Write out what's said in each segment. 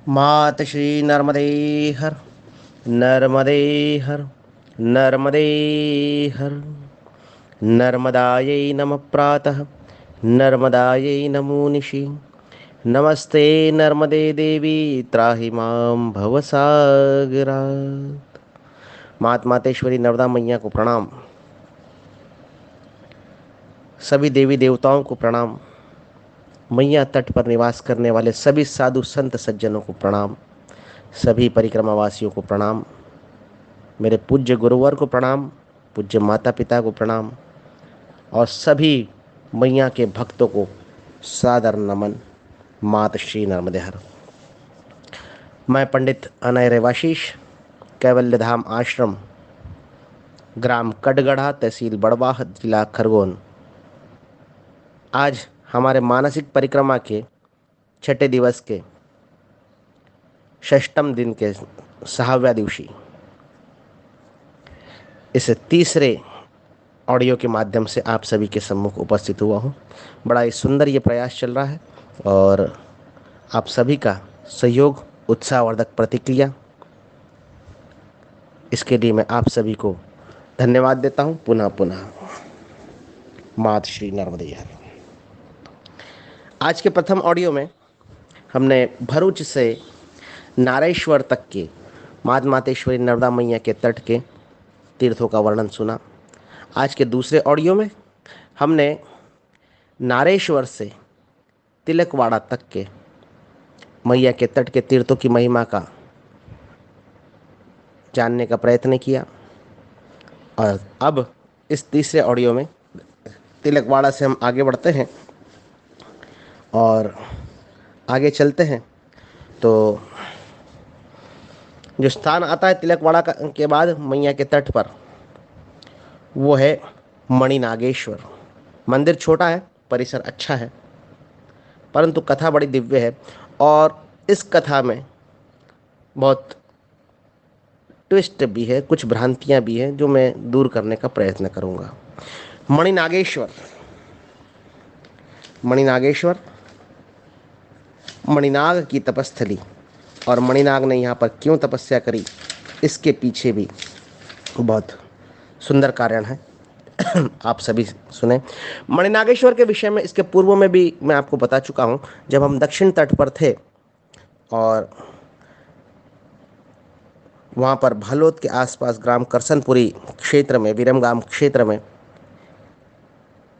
मात श्री नर्मदे हर, नर्मदे हर, नर्मदे हर। नर्मदायै नमः प्रातः, नर्मदायै नमो निशि। नमस्ते नर्मदे देवी, त्राहि मां भवसागरात्। मात मातेश्वरी नर्मदा मैया को प्रणाम। सभी देवी देवताओं को प्रणाम। मैया तट पर निवास करने वाले सभी साधु संत सज्जनों को प्रणाम। सभी परिक्रमावासियों को प्रणाम। मेरे पूज्य गुरुवर को प्रणाम, पूज्य माता पिता को प्रणाम और सभी मैया के भक्तों को सादर नमन। मात श्री नर्मदे हर। मैं पंडित अनय रेवाशीष, कैवल्य धाम आश्रम, ग्राम कटगढ़ा, तहसील बड़वाह, जिला खरगोन। आज हमारे मानसिक परिक्रमा के छठे दिवस के षष्ठम दिन के 6वें दिवसी इस तीसरे ऑडियो के माध्यम से आप सभी के सम्मुख उपस्थित हुआ हूँ। बड़ा ही सुंदर ये प्रयास चल रहा है और आप सभी का सहयोग, उत्साहवर्धक प्रतिक्रिया, इसके लिए मैं आप सभी को धन्यवाद देता हूँ पुनः पुनः। मात श्री नर्मदे हर। आज के प्रथम ऑडियो में हमने भरूच से नारेश्वर तक के मात मातेश्वरी नर्मदा मैया के तट के तीर्थों का वर्णन सुना। आज के दूसरे ऑडियो में हमने नारेश्वर से तिलकवाड़ा तक के मैया के तट के तीर्थों की महिमा का जानने का प्रयत्न किया और अब इस तीसरे ऑडियो में तिलकवाड़ा से हम आगे बढ़ते हैं और आगे चलते हैं। तो जो स्थान आता है तिलकवाड़ा के बाद मैया के तट पर, वो है मणिनागेश्वर। मंदिर छोटा है, परिसर अच्छा है, परंतु कथा बड़ी दिव्य है और इस कथा में बहुत ट्विस्ट भी है, कुछ भ्रांतियां भी हैं जो मैं दूर करने का प्रयत्न करूंगा। मणिनागेश्वर, मणिनागेश्वर मणिनाग की तपस्थली, और मणिनाग ने यहाँ पर क्यों तपस्या करी, इसके पीछे भी बहुत सुंदर कारण है। आप सभी सुने। मणिनागेश्वर के विषय में इसके पूर्व में भी मैं आपको बता चुका हूँ। जब हम दक्षिण तट पर थे और वहाँ पर भलोद के आसपास ग्राम करसनपुरी क्षेत्र में, विरमगाम क्षेत्र में,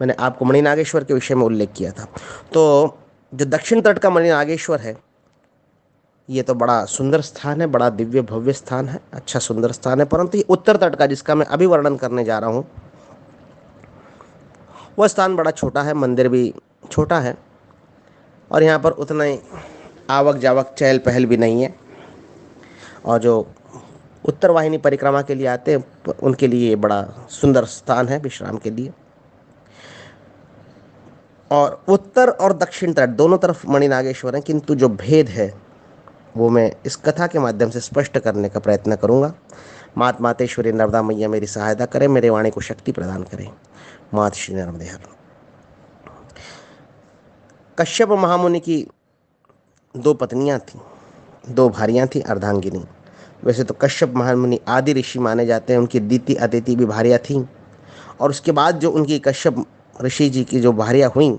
मैंने आपको मणिनागेश्वर के विषय में उल्लेख किया था। तो जो दक्षिण तट का मणिनागेश्वर है, ये तो बड़ा सुंदर स्थान है, बड़ा दिव्य भव्य स्थान है, अच्छा सुंदर स्थान है। परंतु ये उत्तर तट का, जिसका मैं अभी वर्णन करने जा रहा हूँ, वह स्थान बड़ा छोटा है, मंदिर भी छोटा है और यहाँ पर उतना ही आवक जावक चहल पहल भी नहीं है। और जो उत्तर वाहिनी परिक्रमा के लिए आते हैं उनके लिए ये बड़ा सुंदर स्थान है विश्राम के लिए। और उत्तर और दक्षिण तट दोनों तरफ मणिनागेश्वर है, किंतु जो भेद है वो मैं इस कथा के माध्यम से स्पष्ट करने का प्रयत्न करूंगा। मात मातेश्वरी नर्मदा मैया मेरी सहायता करें, मेरे वाणी को शक्ति प्रदान करें। मात श्री नर्मदे हर। कश्यप महामुनि की दो पत्नियां थीं, दो भारियां थीं, अर्धांगिनी। वैसे तो कश्यप महामुनि आदि ऋषि माने जाते हैं, उनकी दीति अदिति भी भारियां थीं। और उसके बाद जो उनकी कश्यप ऋषि जी की जो भारियां हुईं,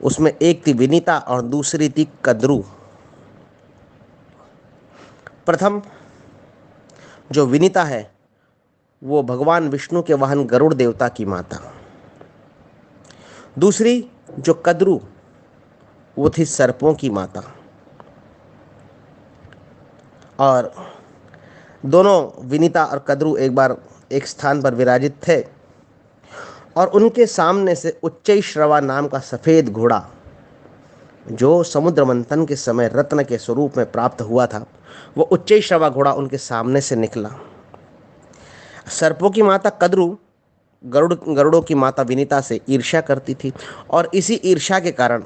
उसमें एक थी विनीता और दूसरी थी कद्रू। प्रथम जो विनीता है वो भगवान विष्णु के वाहन गरुड़ देवता की माता। दूसरी जो कद्रू, वो थी सर्पों की माता। और दोनों विनीता और कद्रू एक बार एक स्थान पर विराजित थे और उनके सामने से उच्चैश्रवा नाम का सफ़ेद घोड़ा, जो समुद्र मंथन के समय रत्न के स्वरूप में प्राप्त हुआ था, वो उच्चैश्रवा घोड़ा उनके सामने से निकला। सर्पों की माता कद्रू गरुड़ों की माता विनीता से ईर्ष्या करती थी और इसी ईर्ष्या के कारण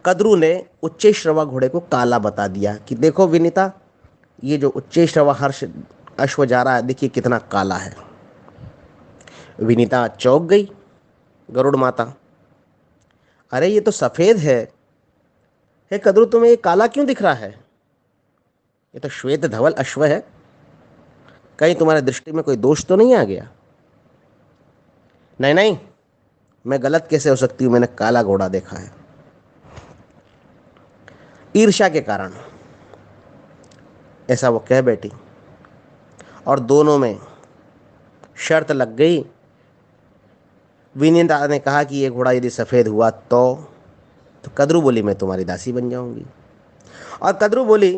कद्रू ने उच्चैश्रवा घोड़े को काला बता दिया कि देखो विनीता, ये जो उच्चैश्रवा हर्ष अश्व जा रहा है, देखिए कितना काला है। विनीता चौंक गई। गरुड़ माता, अरे ये तो सफ़ेद है, हे कद्रु, तुम्हें ये काला क्यों दिख रहा है? ये तो श्वेत धवल अश्व है, कहीं तुम्हारे दृष्टि में कोई दोष तो नहीं आ गया? नहीं नहीं, मैं गलत कैसे हो सकती हूं, मैंने काला घोड़ा देखा है। ईर्ष्या के कारण ऐसा वो कह बैठी और दोनों में शर्त लग गई। विनीता ने कहा कि ये घोड़ा यदि सफ़ेद हुआ तो कद्रू बोली मैं तुम्हारी दासी बन जाऊंगी, और कद्रू बोली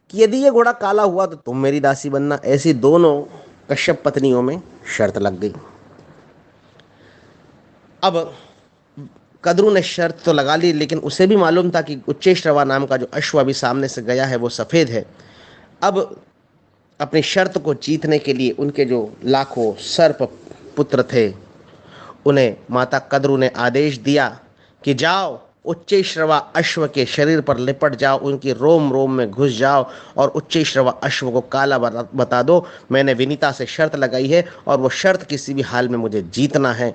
कि यदि ये घोड़ा काला हुआ तो तुम मेरी दासी बनना। ऐसी दोनों कश्यप पत्नियों में शर्त लग गई। अब कद्रू ने शर्त तो लगा ली, लेकिन उसे भी मालूम था कि उच्चैश्रवा नाम का जो अश्व अभी सामने से गया है वो सफ़ेद है। अब अपनी शर्त को जीतने के लिए उनके जो लाखों सर्प पुत्र थे, उन्हें माता कद्रू ने आदेश दिया कि जाओ, उच्चैश्रवा अश्व के शरीर पर लिपट जाओ, उनकी रोम रोम में घुस जाओ और उच्चैश्रवा अश्व को काला बता दो। मैंने विनीता से शर्त लगाई है और वो शर्त किसी भी हाल में मुझे जीतना है।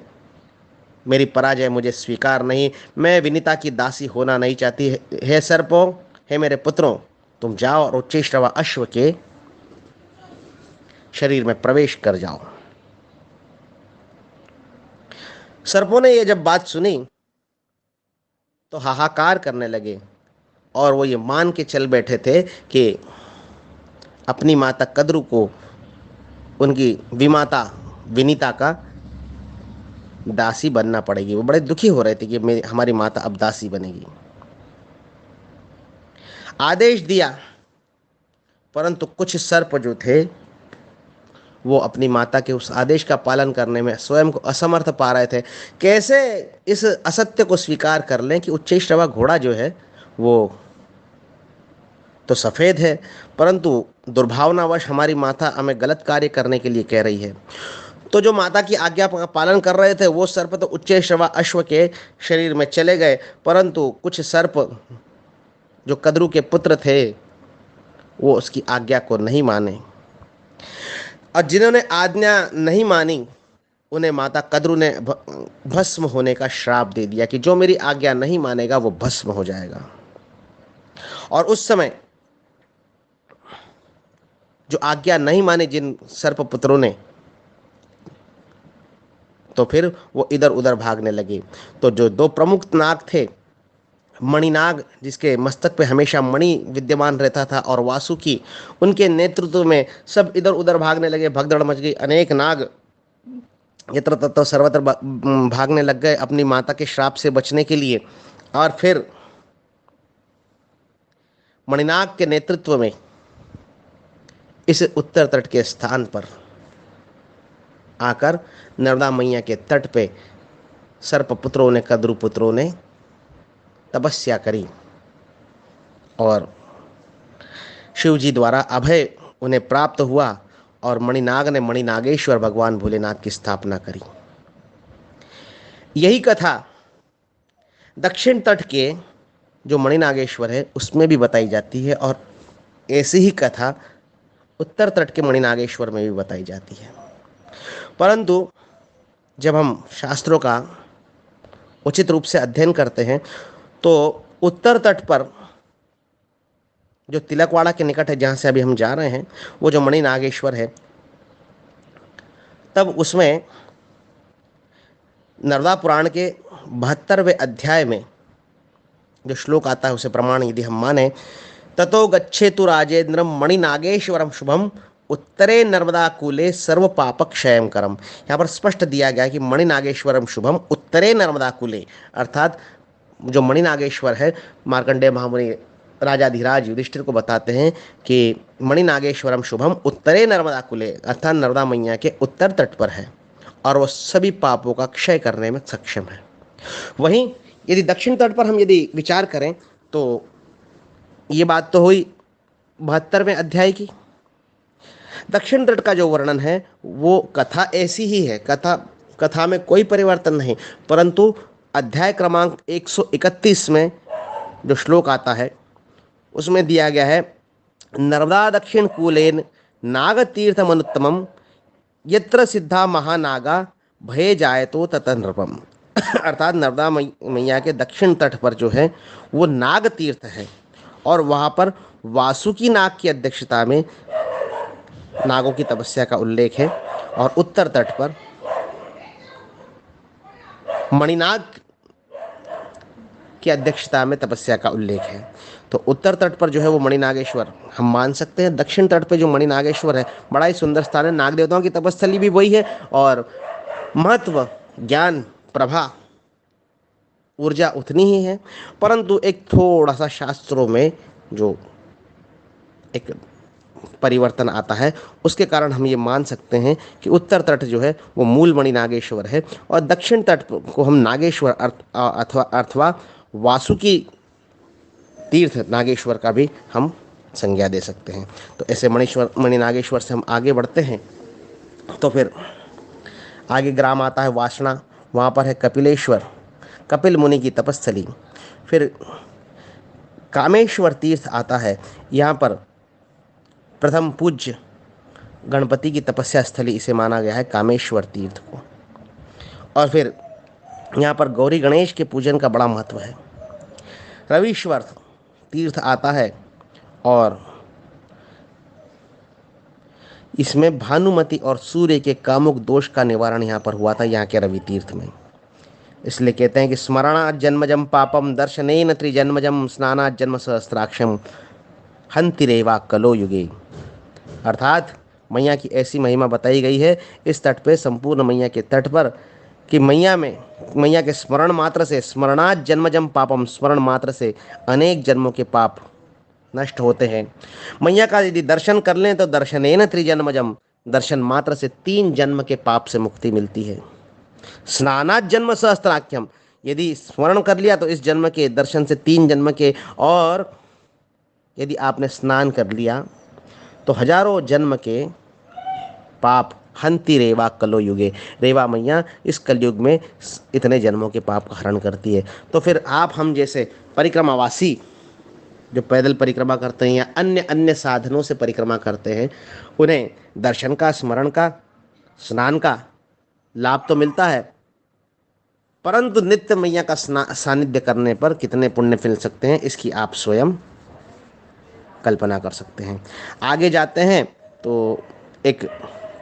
मेरी पराजय मुझे स्वीकार नहीं, मैं विनीता की दासी होना नहीं चाहती। हे सर्पों, हे मेरे पुत्रों, तुम जाओ और उच्चैश्रवा अश्व के शरीर में प्रवेश कर जाओ। सर्पों ने यह जब बात सुनी तो हाहाकार करने लगे और वो ये मान के चल बैठे थे कि अपनी माता कद्रू को उनकी विमाता विनीता का दासी बनना पड़ेगी। वो बड़े दुखी हो रहे थे कि मेरी हमारी माता अब दासी बनेगी। आदेश दिया, परंतु कुछ सर्प जो थे वो अपनी माता के उस आदेश का पालन करने में स्वयं को असमर्थ पा रहे थे। कैसे इस असत्य को स्वीकार कर लें कि उच्चैश्रवा घोड़ा जो है वो तो सफ़ेद है, परंतु दुर्भावनावश हमारी माता हमें गलत कार्य करने के लिए कह रही है। तो जो माता की आज्ञा का पालन कर रहे थे वो सर्प तो उच्चैश्रवा अश्व के शरीर में चले गए, परंतु कुछ सर्प जो कद्रू के पुत्र थे वो उसकी आज्ञा को नहीं माने, और जिन्होंने आज्ञा नहीं मानी उन्हें माता कद्रू ने भस्म होने का श्राप दे दिया कि जो मेरी आज्ञा नहीं मानेगा वो भस्म हो जाएगा। और उस समय जो आज्ञा नहीं माने जिन सर्प पुत्रों ने, तो फिर वो इधर उधर भागने लगे। तो जो दो प्रमुख नाग थे, मणिनाग जिसके मस्तक पे हमेशा मणि विद्यमान रहता था, और वासुकी, उनके नेतृत्व में सब इधर उधर भागने लगे। भगदड़ मच गई। अनेक नाग यत्र तत्र सर्वत्र भागने लग गए अपनी माता के श्राप से बचने के लिए। और फिर मणिनाग के नेतृत्व में इस उत्तर तट के स्थान पर आकर नर्मदा मैया के तट पे सर्प पुत्रों ने, कद्रू पुत्रों ने तपस्या करी और शिव जी द्वारा अभय उन्हें प्राप्त हुआ और मणिनाग ने मणिनागेश्वर भगवान भोलेनाथ की स्थापना करी। यही कथा दक्षिण तट के जो मणिनागेश्वर है उसमें भी बताई जाती है, और ऐसी ही कथा उत्तर तट के मणिनागेश्वर में भी बताई जाती है। परंतु जब हम शास्त्रों का उचित रूप से अध्ययन करते हैं तो उत्तर तट पर जो तिलकवाड़ा के निकट है, जहाँ से अभी हम जा रहे हैं, वो जो मणिनागेश्वर है, तब उसमें नर्मदा पुराण के 72वें अध्याय में जो श्लोक आता है उसे प्रमाण यदि हम माने, ततो गच्छेतु राजेंद्रम मणिनागेश्वरम शुभम उत्तरे नर्मदा कूले सर्व पाप क्षयम करम। यहाँ पर स्पष्ट दिया गया कि मणिनागेश्वरम शुभम उत्तरे नर्मदा कूले, अर्थात जो मणिनागेश्वर है, मार्कंडेय महामुनि राजाधिराज युधिष्ठिर को बताते हैं कि मणिनागेश्वरम शुभम उत्तरे नर्मदा कूले, अर्थात नर्मदा मैया के उत्तर तट पर है और वह सभी पापों का क्षय करने में सक्षम है। वहीं यदि दक्षिण तट पर हम यदि विचार करें तो ये बात तो हुई 72वें अध्याय की। दक्षिण तट का जो वर्णन है वो कथा ऐसी ही है, कथा में कोई परिवर्तन नहीं, परंतु अध्याय क्रमांक 131 में जो श्लोक आता है उसमें दिया गया है, नर्मदा दक्षिण कूलेन नागतीर्थमनुत्तमम यत्र सिद्धा महानागा भये जायतो तत नृपम। अर्थात नर्मदा मैया के दक्षिण तट पर जो है वो नाग तीर्थ है, और वहाँ पर वासुकी नाग की अध्यक्षता में नागों की तपस्या का उल्लेख है, और उत्तर तट पर मणिनाग की अध्यक्षता में तपस्या का उल्लेख है। तो उत्तर तट पर जो है वो मणिनागेश्वर हम मान सकते हैं। दक्षिण तट पे जो मणिनागेश्वर है बड़ा ही सुंदर स्थान है, नाग देवताओं की तपस्थली भी वही है, और महत्व, ज्ञान, प्रभा, ऊर्जा उतनी ही है, परंतु एक थोड़ा सा शास्त्रों में जो एक परिवर्तन आता है उसके कारण हम ये मान सकते हैं कि उत्तर तट जो है वो मूल मणि नागेश्वर है, और दक्षिण तट को हम नागेश्वर अथवा वासुकी तीर्थ नागेश्वर का भी हम संज्ञा दे सकते हैं। तो ऐसे मणि नागेश्वर से हम आगे बढ़ते हैं, तो फिर आगे ग्राम आता है वासना, वहाँ पर है कपिलेश्वर, कपिल मुनि की तपस्थली। फिर कामेश्वर तीर्थ आता है, यहाँ पर प्रथम पूज्य गणपति की तपस्या स्थली इसे माना गया है कामेश्वर तीर्थ को। और फिर यहाँ पर गौरी गणेश के पूजन का बड़ा महत्व है। रविश्वर तीर्थ आता है, और इसमें भानुमति और सूर्य के कामुक दोष का निवारण यहाँ पर हुआ था, यहाँ के रवि तीर्थ में। इसलिए कहते हैं कि स्मरणात् जन्मजम पापम दर्शनेन त्रिजन्मजम स्नानात् जन्म सहस्त्राक्षम हंतिरेवा कलो युगे। अर्थात मैया की ऐसी महिमा बताई गई है इस तट पे, संपूर्ण मैया के तट पर, कि मैया के स्मरण मात्र से, स्मरणात् जन्मजम पापम, स्मरण मात्र से अनेक जन्मों के पाप नष्ट होते हैं। मैया का यदि दर्शन कर लें तो दर्शनेन त्रिजन्मजम, दर्शन मात्र से 3 जन्म के पाप से मुक्ति मिलती है। स्नानात् जन्म सहस्त्राख्यम, यदि स्मरण कर लिया तो इस जन्म के दर्शन से 3 जन्म के, और यदि आपने स्नान कर लिया तो हजारों जन्म के पाप हंति रेवा कलो युगे, रेवा मैया इस कलयुग में इतने जन्मों के पाप का हरण करती है। तो फिर हम जैसे परिक्रमावासी जो पैदल परिक्रमा करते हैं या अन्य अन्य साधनों से परिक्रमा करते हैं, उन्हें दर्शन का, स्मरण का, स्नान का लाभ तो मिलता है, परंतु नित्य मैया का सानिध्य करने पर कितने पुण्य मिल सकते हैं इसकी आप स्वयं कल्पना कर सकते हैं। आगे जाते हैं तो एक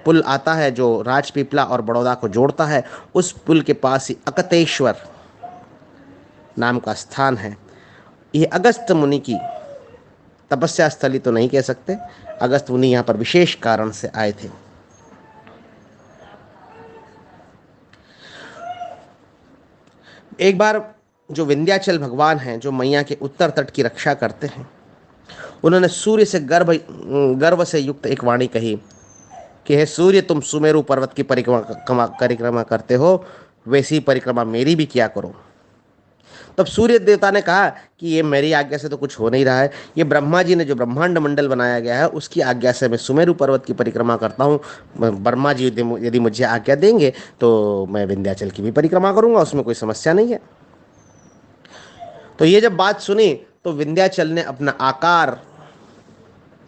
पुल आता है जो राजपीपला और बड़ौदा को जोड़ता है। उस पुल के पास ही अकतेश्वर नाम का स्थान है। यह अगस्त मुनि की तपस्या स्थली तो नहीं कह सकते, अगस्त मुनि यहाँ पर विशेष कारण से आए थे। एक बार जो विंध्याचल भगवान हैं, जो मैया के उत्तर तट की रक्षा करते हैं, उन्होंने सूर्य से गर्व से युक्त एक वाणी कही कि हे सूर्य, तुम सुमेरु पर्वत की परिक्रमा करते हो, वैसी परिक्रमा मेरी भी किया करो। तब सूर्य देवता ने कहा कि ये मेरी आज्ञा से तो कुछ हो नहीं रहा है, ये ब्रह्मा जी ने जो ब्रह्मांड मंडल बनाया गया है उसकी आज्ञा से मैं सुमेरु पर्वत की परिक्रमा करता हूँ। ब्रह्मा जी यदि मुझे आज्ञा देंगे तो मैं विंध्याचल की भी परिक्रमा करूँगा, उसमें कोई समस्या नहीं है। तो ये जब बात सुनी तो विंध्याचल ने अपना आकार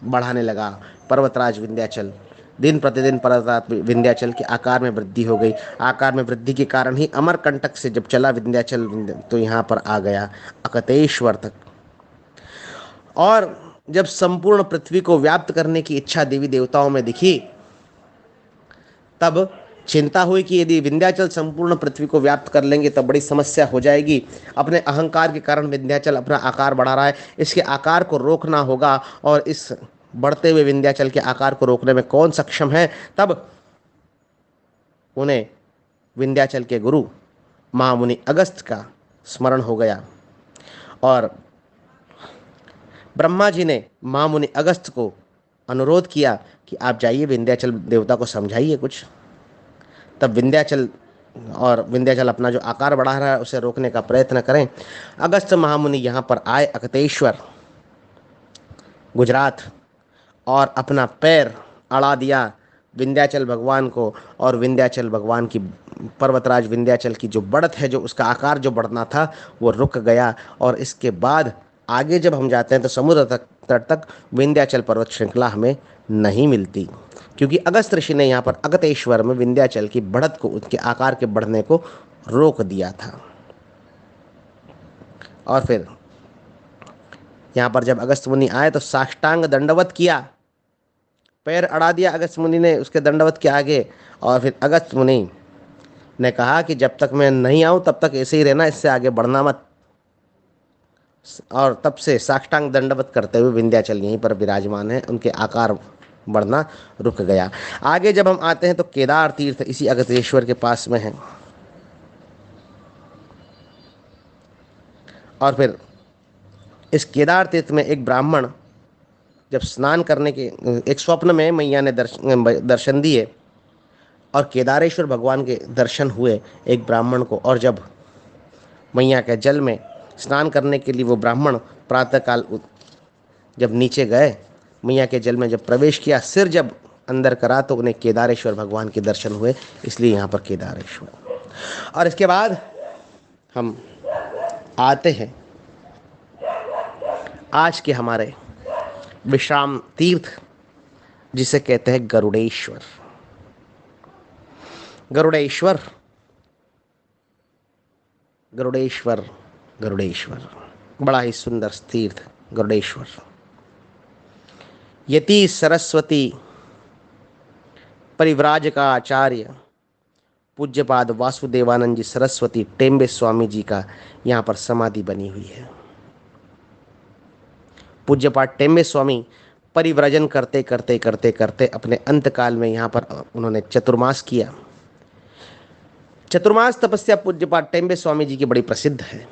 बढ़ाने लगा। पर्वतराज विंध्याचल, दिन प्रतिदिन पर्वतराज विंध्याचल के आकार में वृद्धि हो गई। आकार में वृद्धि के कारण ही अमरकंटक से जब चला विंध्याचल तो यहाँ पर आ गया अकतेश्वर तक। और जब संपूर्ण पृथ्वी को व्याप्त करने की इच्छा देवी देवताओं में दिखी, तब चिंता हुई कि यदि विंध्याचल संपूर्ण पृथ्वी को व्याप्त कर लेंगे तो बड़ी समस्या हो जाएगी। अपने अहंकार के कारण विंध्याचल अपना आकार बढ़ा रहा है, इसके आकार को रोकना होगा, और इस बढ़ते हुए विंध्याचल के आकार को रोकने में कौन सक्षम है। तब उन्हें विंध्याचल के गुरु महामुनि अगस्त का स्मरण हो गया, और ब्रह्मा जी ने महामुनि अगस्त को अनुरोध किया कि आप जाइए विंध्याचल देवता को समझाइए कुछ। तब विंध्याचल अपना जो आकार बढ़ा रहा है उसे रोकने का प्रयत्न करें। अगस्त महामुनि यहाँ पर आए अकतेश्वर गुजरात, और अपना पैर अड़ा दिया विंध्याचल भगवान को, और विंध्याचल भगवान की, पर्वतराज विंध्याचल की जो बढ़त है, जो उसका आकार जो बढ़ना था वो रुक गया। और इसके बाद आगे जब हम जाते हैं तो समुद्र तट तक विंध्याचल पर्वत श्रृंखला हमें नहीं मिलती, क्योंकि अगस्त ऋषि ने यहाँ पर अगतेश्वर में विंध्याचल की बढ़त को, उसके आकार के बढ़ने को रोक दिया था। और फिर यहाँ पर जब अगस्त मुनि आए तो साष्टांग दंडवत किया, पैर अड़ा दिया अगस्त मुनि ने उसके दंडवत के आगे। और फिर अगस्त मुनि ने कहा कि जब तक मैं नहीं आऊँ तब तक ऐसे ही रहना, इससे आगे बढ़ना मत। और तब से साष्टांग दंडवत करते हुए विंध्याचल यहीं पर विराजमान है, उनके आकार बढ़ना रुक गया। आगे जब हम आते हैं तो केदार तीर्थ इसी अगस्त्येश्वर के पास में है। और फिर इस केदार तीर्थ में एक ब्राह्मण जब स्नान करने के एक स्वप्न में मैया ने दर्शन दिए और केदारेश्वर भगवान के दर्शन हुए एक ब्राह्मण को। और जब मैया के जल में स्नान करने के लिए वो ब्राह्मण प्रातःकाल जब नीचे गए, मैया के जल में जब प्रवेश किया, सिर जब अंदर करा तो उन्हें केदारेश्वर भगवान के दर्शन हुए, इसलिए यहाँ पर केदारेश्वर। और इसके बाद हम आते हैं आज के हमारे विश्राम तीर्थ, जिसे कहते हैं गरुड़ेश्वर। गरुड़ेश्वर गरुड़ेश्वर गरुड़ेश्वर बड़ा ही सुंदर तीर्थ गरुड़ेश्वर। यति सरस्वती परिव्राजका आचार्य पूज्यपाद वासुदेवानंद जी सरस्वती टेम्बे स्वामी जी का यहाँ पर समाधि बनी हुई है। पूज्यपाद टेम्बे स्वामी परिव्रजन करते करते करते करते अपने अंतकाल में यहाँ पर उन्होंने चतुर्मास किया। चतुर्मास तपस्या पूज्यपाद टेम्बे स्वामी जी की बड़ी प्रसिद्ध है।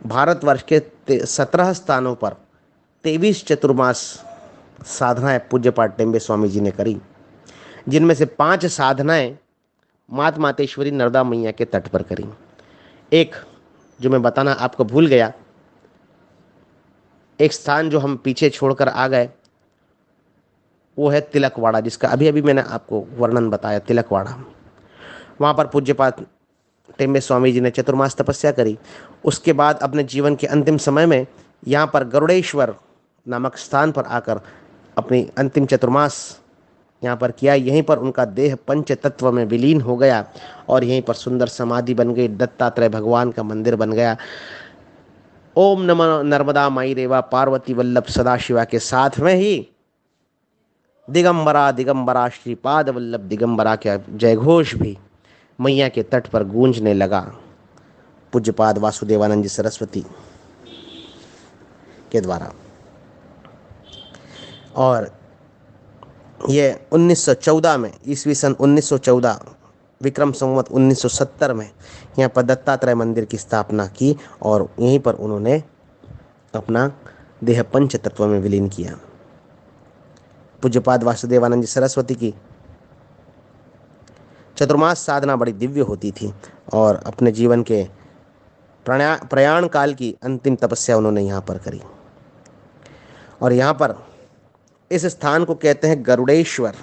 भारतवर्ष के 17 स्थानों पर 23 चतुर्मास साधनाएं पूज्यपाद टेम्बे स्वामी जी ने करी, जिनमें से 5 साधनाएं माता मातेश्वरी नर्मदा मैया के तट पर करी। एक जो मैं बताना आपको भूल गया, एक स्थान जो हम पीछे छोड़कर आ गए वो है तिलकवाड़ा, जिसका अभी अभी मैंने आपको वर्णन बताया। तिलकवाड़ा, वहाँ पर पूज्यपाद टेम्बे स्वामी जी ने चतुर्मास तपस्या करी। उसके बाद अपने जीवन के अंतिम समय में यहाँ पर गरुड़ेश्वर नामक स्थान पर आकर अपनी अंतिम चतुर्मास यहाँ पर किया। यहीं पर उनका देह पंच तत्व में विलीन हो गया और यहीं पर सुंदर समाधि बन गई, दत्तात्रेय भगवान का मंदिर बन गया। ओम नमो नर्मदा माई रेवा पार्वती वल्लभ सदाशिवा के साथ में ही दिगंबरा दिगंबरा श्रीपाद वल्लभ दिगंबरा का जयघोष भी मैया के तट पर गूंजने लगा पूज्यपाद वासुदेवानंद जी सरस्वती के द्वारा। और ये 1914 में, ईस्वी सन 1914 विक्रम संवत 1970 में यहाँ पर दत्तात्रेय मंदिर की स्थापना की और यहीं पर उन्होंने अपना देह पंच तत्व में विलीन किया। पूज्यपाद वासुदेवानंद जी सरस्वती की चतुर्मास साधना बड़ी दिव्य होती थी और अपने जीवन के प्रयाण काल की अंतिम तपस्या उन्होंने यहाँ पर करी। और यहाँ पर इस स्थान को कहते हैं गरुड़ेश्वर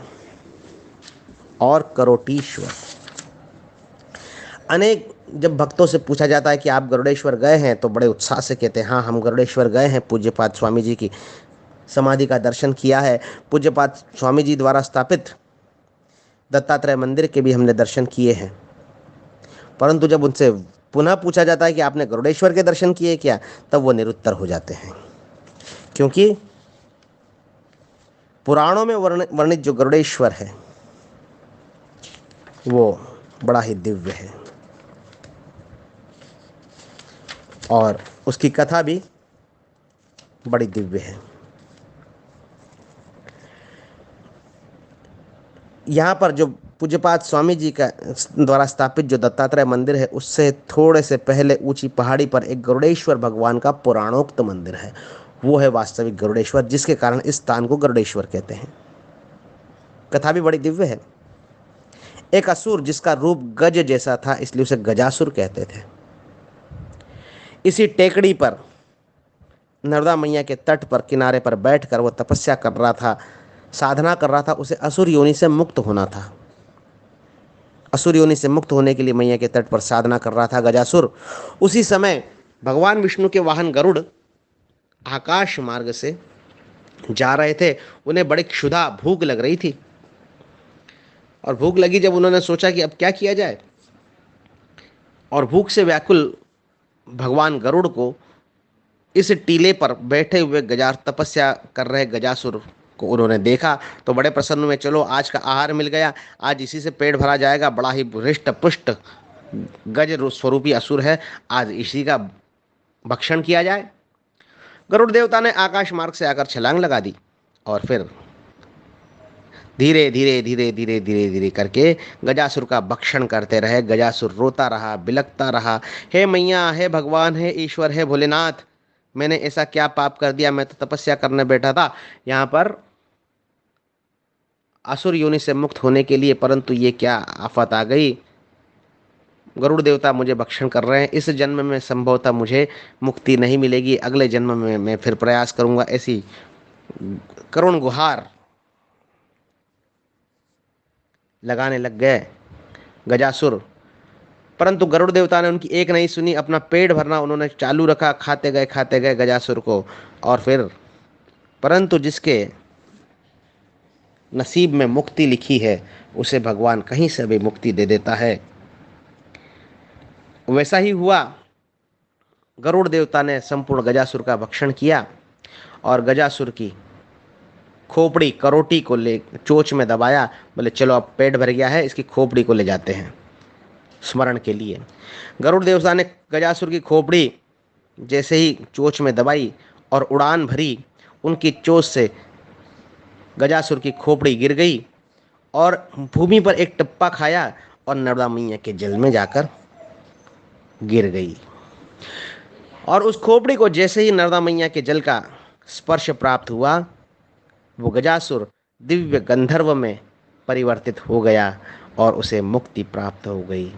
और करोटीश्वर। अनेक जब भक्तों से पूछा जाता है कि आप गरुड़ेश्वर गए हैं, तो बड़े उत्साह से कहते हैं हाँ, हम गरुड़ेश्वर गए हैं, पूज्यपाद स्वामी जी की समाधि का दर्शन किया है, पूज्यपाद स्वामी जी द्वारा स्थापित दत्तात्रेय मंदिर के भी हमने दर्शन किए हैं। परंतु जब उनसे पुनः पूछा जाता है कि आपने गरुड़ेश्वर के दर्शन किए क्या, तब वो निरुत्तर हो जाते हैं, क्योंकि पुराणों में वर्णित जो गरुड़ेश्वर है वो बड़ा ही दिव्य है और उसकी कथा भी बड़ी दिव्य है। यहाँ पर जो पूज्यपाद स्वामी जी का द्वारा स्थापित जो दत्तात्रेय मंदिर है, उससे थोड़े से पहले ऊंची पहाड़ी पर एक गरुड़ेश्वर भगवान का पुराणोक्त मंदिर है। वो है वास्तविक गरुड़ेश्वर, जिसके कारण इस स्थान को गरुड़ेश्वर कहते हैं। कथा भी बड़ी दिव्य है। एक असुर जिसका रूप गज जैसा था, इसलिए उसे गजासुर कहते थे, इसी टेकड़ी पर नर्मदा मैया के तट पर किनारे पर बैठकर वो तपस्या कर रहा था, साधना कर रहा था। उसे असुर योनि से मुक्त होना था। असुर योनि से मुक्त होने के लिए मैया के तट पर साधना कर रहा था गजासुर। उसी समय भगवान विष्णु के वाहन गरुड़ आकाश मार्ग से जा रहे थे। उन्हें बड़ी क्षुधा भूख लग रही थी। और भूख लगी जब उन्होंने सोचा कि अब क्या किया जाए, और भूख से व्याकुल भगवान गरुड़ को इस टीले पर बैठे हुए गजा तपस्या कर रहे गजासुर को उन्होंने देखा तो बड़े प्रसन्न हुए। चलो आज का आहार मिल गया, आज इसी से पेट भरा जाएगा। बड़ा ही हृष्ट पुष्ट गज स्वरूपी असुर है, आज इसी का भक्षण किया जाए। गरुड़ देवता ने आकाश मार्ग से आकर छलांग लगा दी और फिर धीरे धीरे धीरे धीरे धीरे धीरे करके गजासुर का भक्षण करते रहे। गजासुर रोता रहा, बिलखता रहा, हे मैया, हे भगवान, हे ईश्वर, हे भोलेनाथ, मैंने ऐसा क्या पाप कर दिया, मैं तो तपस्या करने बैठा था यहाँ पर असुर योनि से मुक्त होने के लिए, परंतु ये क्या आफत आ गई। गरुड़ देवता मुझे भक्षण कर रहे हैं, इस जन्म में संभवतः मुझे मुक्ति नहीं मिलेगी, अगले जन्म में मैं फिर प्रयास करूंगा। ऐसी करुण गुहार लगाने लग गए गजासुर, परंतु गरुड़ देवता ने उनकी एक नहीं सुनी। अपना पेट भरना उन्होंने चालू रखा, खाते गए गजासुर को। और फिर परंतु जिसके नसीब में मुक्ति लिखी है उसे भगवान कहीं से भी मुक्ति दे देता है। वैसा ही हुआ। गरुड़ देवता ने संपूर्ण गजासुर का भक्षण किया और गजासुर की खोपड़ी करोटी को ले चोंच में दबाया। बोले चलो अब पेट भर गया है, इसकी खोपड़ी को ले जाते हैं स्मरण के लिए। गरुड़ देवता ने गजासुर की खोपड़ी जैसे ही चोंच में दबाई और उड़ान भरी, उनकी चोंच से गजासुर की खोपड़ी गिर गई और भूमि पर एक टप्पा खाया और नर्मदा मैया के जल में जाकर गिर गई। और उस खोपड़ी को जैसे ही नर्मदा मैया के जल का स्पर्श प्राप्त हुआ, वो गजासुर दिव्य गंधर्व में परिवर्तित हो गया और उसे मुक्ति प्राप्त हो गई।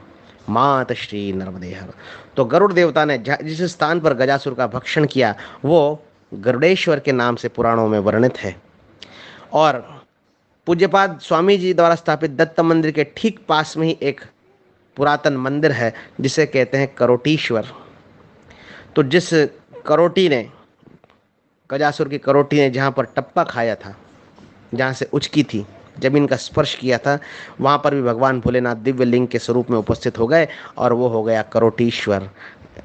मात श्री नर्मदे हर। तो गरुड़ देवता ने जिस स्थान पर गजासुर का भक्षण किया वो गरुड़ेश्वर के नाम से पुराणों में वर्णित है। और पूज्यपाद स्वामी जी द्वारा स्थापित दत्त मंदिर के ठीक पास में ही एक पुरातन मंदिर है जिसे कहते हैं करोटीश्वर। तो जिस करोटी ने, गजासुर की करोटी ने जहाँ पर टप्पा खाया था, जहाँ से उचकी थी, जमीन का स्पर्श किया था, वहाँ पर भी भगवान भोलेनाथ दिव्य लिंग के स्वरूप में उपस्थित हो गए और वो हो गया करोटीश्वर।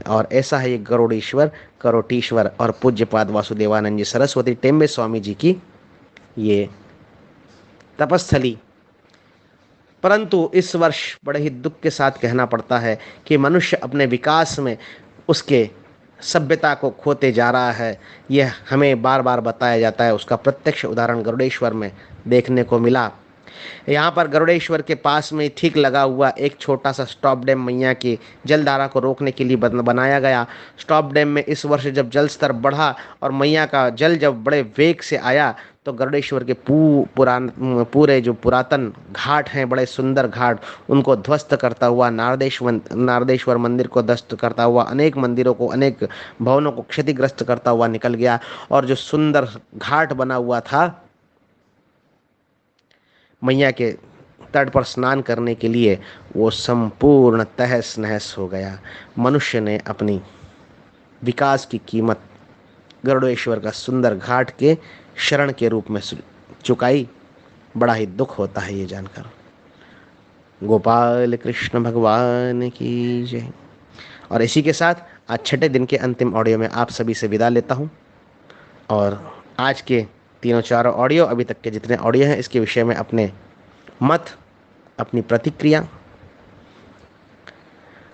और ऐसा है ये गरुड़ीश्वर, करोटीश्वर और पूज्यपाद वासुदेवानंद जी सरस्वती टेम्बे स्वामी जी की ये तपस्थली। परंतु इस वर्ष बड़े ही दुख के साथ कहना पड़ता है कि मनुष्य अपने विकास में उसके सभ्यता को खोते जा रहा है। यह हमें बार बार बताया जाता है। उसका प्रत्यक्ष उदाहरण गरुड़ेश्वर में देखने को मिला। यहाँ पर गरुड़ेश्वर के पास में ठीक लगा हुआ एक छोटा सा स्टॉप डैम मैया की जलधारा को रोकने के लिए बनाया गया। स्टॉप डैम में इस वर्ष जब जल स्तर बढ़ा और मैया का जल जब बड़े वेग से आया तो गरुड़ेश्वर के पूरे जो पुरातन घाट हैं, बड़े सुंदर घाट, उनको ध्वस्त करता हुआ, नारदेश्वर मंदिर को ध्वस्त करता हुआ, अनेक मंदिरों को, अनेक भवनों को क्षतिग्रस्त करता हुआ निकल गया। और जो सुंदर घाट बना हुआ था मैया के तट पर स्नान करने के लिए, वो संपूर्ण तहस नहस हो गया। मनुष्य ने अपनी विकास की कीमत गरुड़ेश्वर का सुंदर घाट के शरण के रूप में चुकाई। बड़ा ही दुख होता है ये जानकर। गोपाल कृष्ण भगवान की जय। और इसी के साथ आज छठे दिन के अंतिम ऑडियो में आप सभी से विदा लेता हूँ। और आज के तीनों चारों ऑडियो, अभी तक के जितने ऑडियो हैं, इसके विषय में अपने मत, अपनी प्रतिक्रिया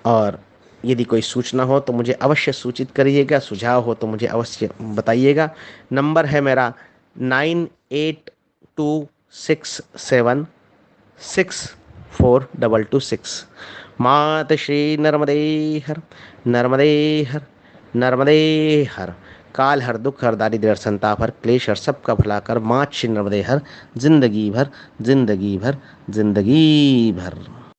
और यदि कोई सूचना हो तो मुझे अवश्य सूचित करिएगा, सुझाव हो तो मुझे अवश्य बताइएगा। नंबर है मेरा 9826764226। मात श्री नर्मदे हर, नर्मदे हर, नर्मदे हर। काल हर, दुख हर, दारिद्र्य, संताप हर, क्लेश हर, सबका भला कर। मात श्री नर्मदे हर। जिंदगी भर, जिंदगी भर, जिंदगी भर।